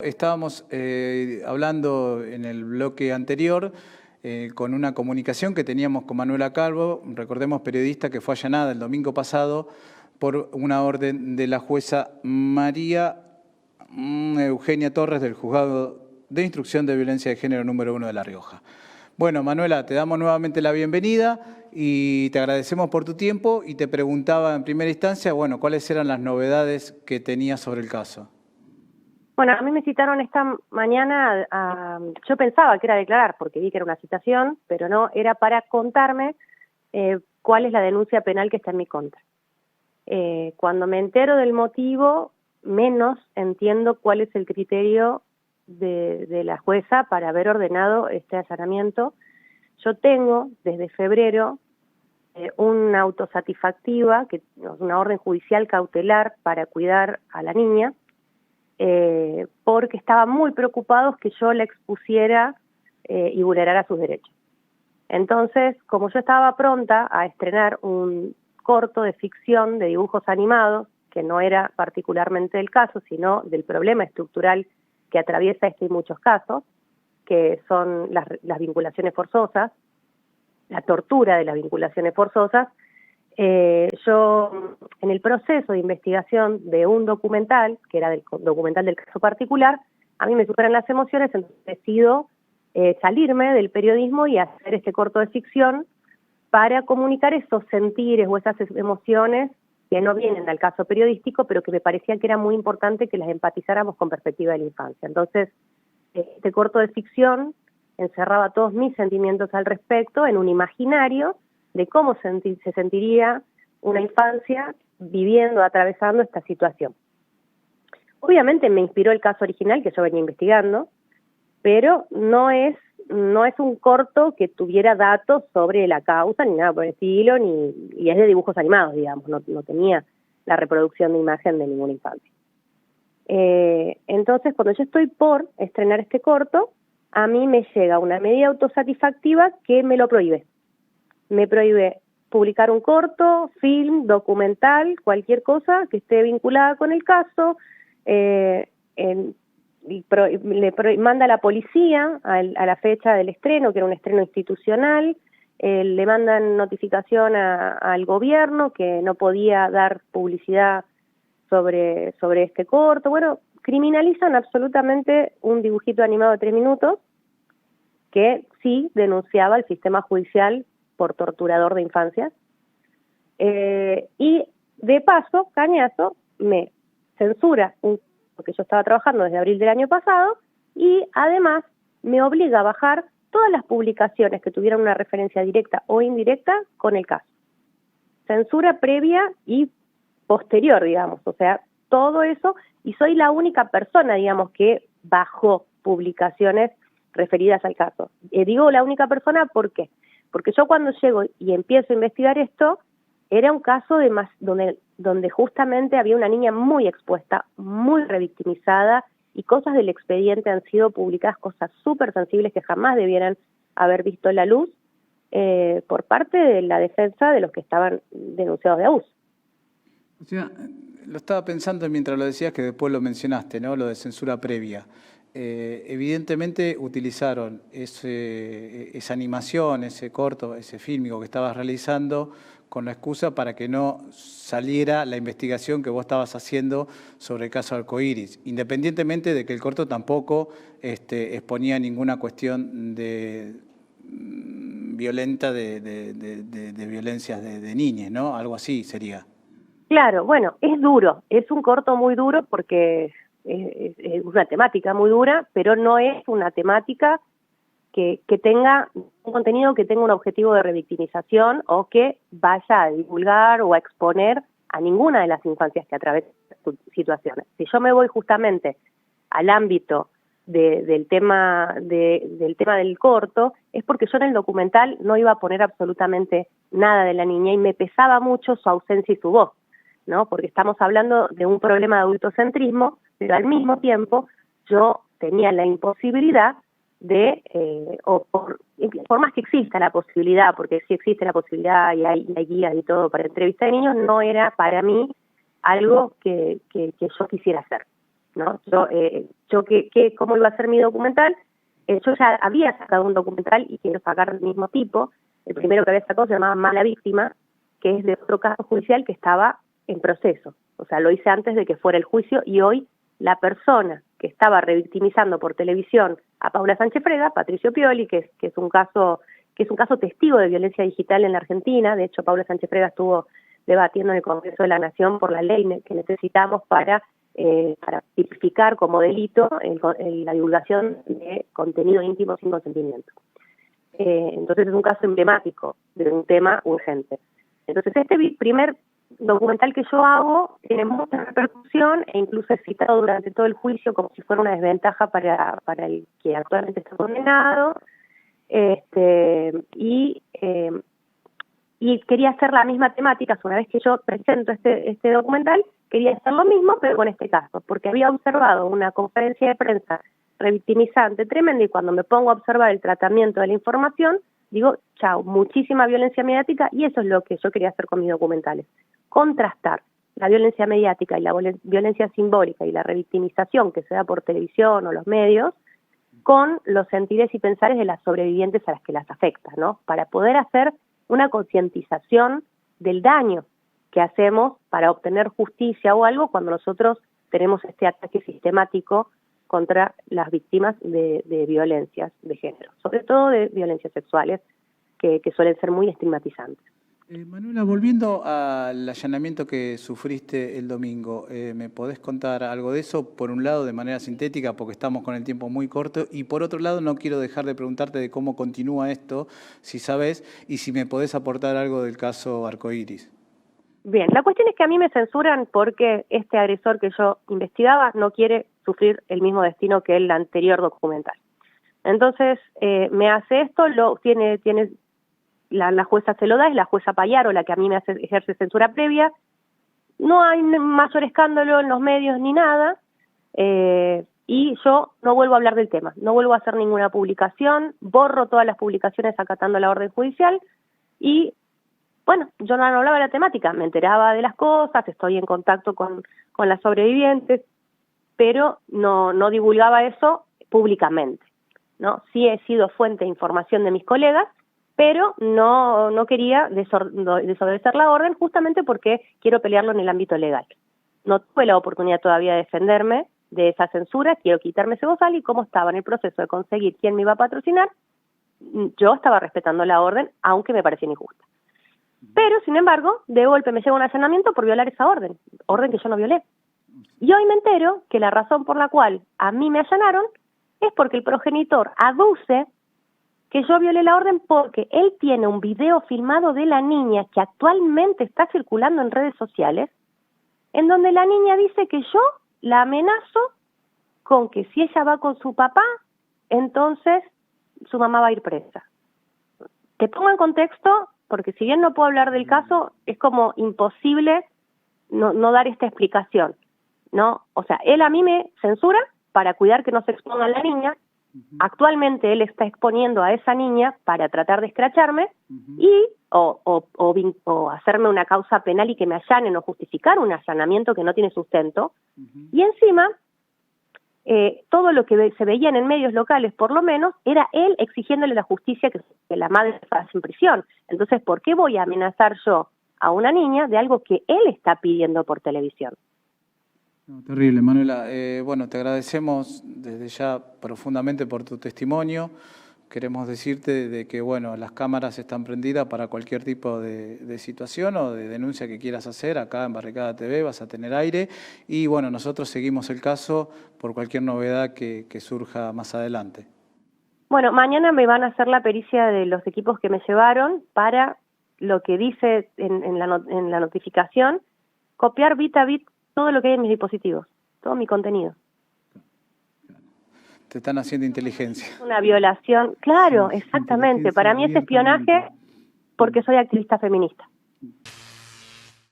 estábamos hablando en el bloque anterior con una comunicación que teníamos con Manuela Calvo, recordemos periodista que fue allanada el domingo pasado por una orden de la jueza María Eugenia Torres del Juzgado de Instrucción de Violencia de Género número 1 de La Rioja. Bueno, Manuela, te damos nuevamente la bienvenida y te agradecemos por tu tiempo y te preguntaba en primera instancia, bueno, ¿cuáles eran las novedades que tenías sobre el caso? Bueno, a mí me citaron esta mañana, yo pensaba que era declarar porque vi que era una citación, pero no, era para contarme cuál es la denuncia penal que está en mi contra. Cuando me entero del motivo, menos entiendo cuál es el criterio de la jueza para haber ordenado este allanamiento. Yo tengo desde febrero una autosatisfactiva, una orden judicial cautelar para cuidar a la niña, porque estaban muy preocupados que yo la expusiera y vulnerara sus derechos. Entonces, como yo estaba pronta a estrenar un corto de ficción de dibujos animados, que no era particularmente el caso, sino del problema estructural que atraviesa este y muchos casos, que son las vinculaciones forzosas, la tortura de las vinculaciones forzosas, yo en el proceso de investigación de un documental, que era del documental del caso particular, a mí me superan las emociones, entonces decido salirme del periodismo y hacer este corto de ficción para comunicar esos sentires o esas emociones que no vienen al caso periodístico, pero que me parecía que era muy importante que las empatizáramos con perspectiva de la infancia. Entonces, este corto de ficción encerraba todos mis sentimientos al respecto en un imaginario de cómo se sentiría una infancia viviendo, atravesando esta situación. Obviamente me inspiró el caso original que yo venía investigando, pero no es un corto que tuviera datos sobre la causa ni nada por el estilo, y es de dibujos animados, digamos, no tenía la reproducción de imagen de ninguna infancia. Entonces, cuando yo estoy por estrenar este corto, a mí me llega una medida autosatisfactiva que me lo prohíbe. Me prohíbe publicar un corto, film, documental, cualquier cosa que esté vinculada con el caso. Manda a la policía a la fecha del estreno, que era un estreno institucional, le mandan notificación al gobierno que no podía dar publicidad sobre este corto. Bueno, criminalizan absolutamente un dibujito animado de 3 minutos que sí denunciaba al sistema judicial por torturador de infancias. Y de paso, cañazo, me censura porque yo estaba trabajando desde abril del año pasado, y además me obliga a bajar todas las publicaciones que tuvieran una referencia directa o indirecta con el caso. Censura previa y posterior, digamos, o sea, todo eso, y soy la única persona, digamos, que bajó publicaciones referidas al caso. Digo la única persona, ¿por qué? Porque yo cuando llego y empiezo a investigar esto, era un caso donde justamente había una niña muy expuesta, muy revictimizada, y cosas del expediente han sido publicadas, cosas súper sensibles que jamás debieran haber visto la luz por parte de la defensa de los que estaban denunciados de abuso. O sea, lo estaba pensando mientras lo decías, que después lo mencionaste, ¿no? Lo de censura previa. Evidentemente utilizaron esa animación, ese corto, ese fílmico que estabas realizando con la excusa para que no saliera la investigación que vos estabas haciendo sobre el caso Arcoiris, independientemente de que el corto tampoco exponía ninguna cuestión violenta de violencias de niñas, ¿no? Algo así sería. Claro, bueno, es duro, es un corto muy duro porque es una temática muy dura, pero no es una temática que tenga un contenido que tenga un objetivo de revictimización o que vaya a divulgar o a exponer a ninguna de las infancias que atraviesan situaciones. Si yo me voy justamente al ámbito del tema del corto, es porque yo en el documental no iba a poner absolutamente nada de la niña y me pesaba mucho su ausencia y su voz, ¿no? Porque estamos hablando de un problema de adultocentrismo, pero al mismo tiempo yo tenía la imposibilidad por más que exista la posibilidad, porque sí existe la posibilidad y hay guías y todo para entrevistas de niños, no era para mí algo que yo quisiera hacer. ¿no? ¿Cómo iba a ser mi documental? Yo ya había sacado un documental y quiero sacar del mismo tipo. El primero que había sacado se llamaba Mala Víctima, que es de otro caso judicial que estaba en proceso. O sea, lo hice antes de que fuera el juicio y hoy la persona que estaba revictimizando por televisión a Paula Sánchez Freda, Patricio Pioli, que es un caso testigo de violencia digital en la Argentina. De hecho, Paula Sánchez Freda estuvo debatiendo en el Congreso de la Nación por la ley que necesitamos para tipificar como delito la divulgación de contenido íntimo sin consentimiento. Entonces es un caso emblemático de un tema urgente. Entonces este primer documental que yo hago tiene mucha repercusión e incluso es citado durante todo el juicio como si fuera una desventaja para el que actualmente está condenado. Y quería hacer la misma temática. Una vez que yo presento este documental, quería hacer lo mismo, pero con este caso, porque había observado una conferencia de prensa revictimizante tremenda y cuando me pongo a observar el tratamiento de la información, digo, chao, muchísima violencia mediática y eso es lo que yo quería hacer con mis documentales. Contrastar la violencia mediática y la violencia simbólica y la revictimización que se da por televisión o los medios con los sentires y pensares de las sobrevivientes a las que las afecta, ¿no? Para poder hacer una concientización del daño que hacemos para obtener justicia o algo cuando nosotros tenemos este ataque sistemático contra las víctimas de violencias de género, sobre todo de violencias sexuales, que suelen ser muy estigmatizantes. Manuela, volviendo al allanamiento que sufriste el domingo, ¿me podés contar algo de eso? Por un lado, de manera sintética, porque estamos con el tiempo muy corto, y por otro lado, no quiero dejar de preguntarte de cómo continúa esto, si sabes, y si me podés aportar algo del caso Arcoiris. Bien, la cuestión es que a mí me censuran porque este agresor que yo investigaba no quiere sufrir el mismo destino que el anterior documental. Entonces, me hace esto, tiene la jueza se lo da, es la jueza Payaro la que a mí me ejerce censura previa. No hay mayor escándalo en los medios ni nada, y yo no vuelvo a hablar del tema, no vuelvo a hacer ninguna publicación, borro todas las publicaciones acatando la orden judicial y, bueno, yo no hablaba de la temática, me enteraba de las cosas, estoy en contacto con las sobrevivientes, pero no divulgaba eso públicamente, ¿no? Sí he sido fuente de información de mis colegas, pero no quería desobedecer la orden justamente porque quiero pelearlo en el ámbito legal. No tuve la oportunidad todavía de defenderme de esa censura, quiero quitarme ese bozal y como estaba en el proceso de conseguir quién me iba a patrocinar, yo estaba respetando la orden, aunque me parecía injusta. Pero, sin embargo, de golpe me llega un allanamiento por violar esa orden que yo no violé. Y hoy me entero que la razón por la cual a mí me allanaron es porque el progenitor aduce que yo violé la orden porque él tiene un video filmado de la niña que actualmente está circulando en redes sociales, en donde la niña dice que yo la amenazo con que si ella va con su papá, entonces su mamá va a ir presa. Te pongo en contexto, porque si bien no puedo hablar del caso, es como imposible no dar esta explicación, ¿no? O sea, él a mí me censura para cuidar que no se exponga a la niña. Actualmente él está exponiendo a esa niña para tratar de escracharme y o hacerme una causa penal y que me allanen o justificar un allanamiento que no tiene sustento. Y encima, todo lo que se veía en medios locales, por lo menos, era él exigiéndole la justicia que la madre pase en prisión. Entonces, ¿por qué voy a amenazar yo a una niña de algo que él está pidiendo por televisión? No, terrible, Manuela. Bueno, te agradecemos desde ya profundamente por tu testimonio. Queremos decirte de que, bueno, las cámaras están prendidas para cualquier tipo de situación o de denuncia que quieras hacer. Acá en Barricada TV vas a tener aire. Y, bueno, nosotros seguimos el caso por cualquier novedad que surja más adelante. Bueno, mañana me van a hacer la pericia de los equipos que me llevaron para lo que dice en la notificación, copiar bit a bit todo lo que hay en mis dispositivos, todo mi contenido. Te están haciendo inteligencia. Una violación, claro, Sí, exactamente. Para mí es espionaje porque soy activista feminista.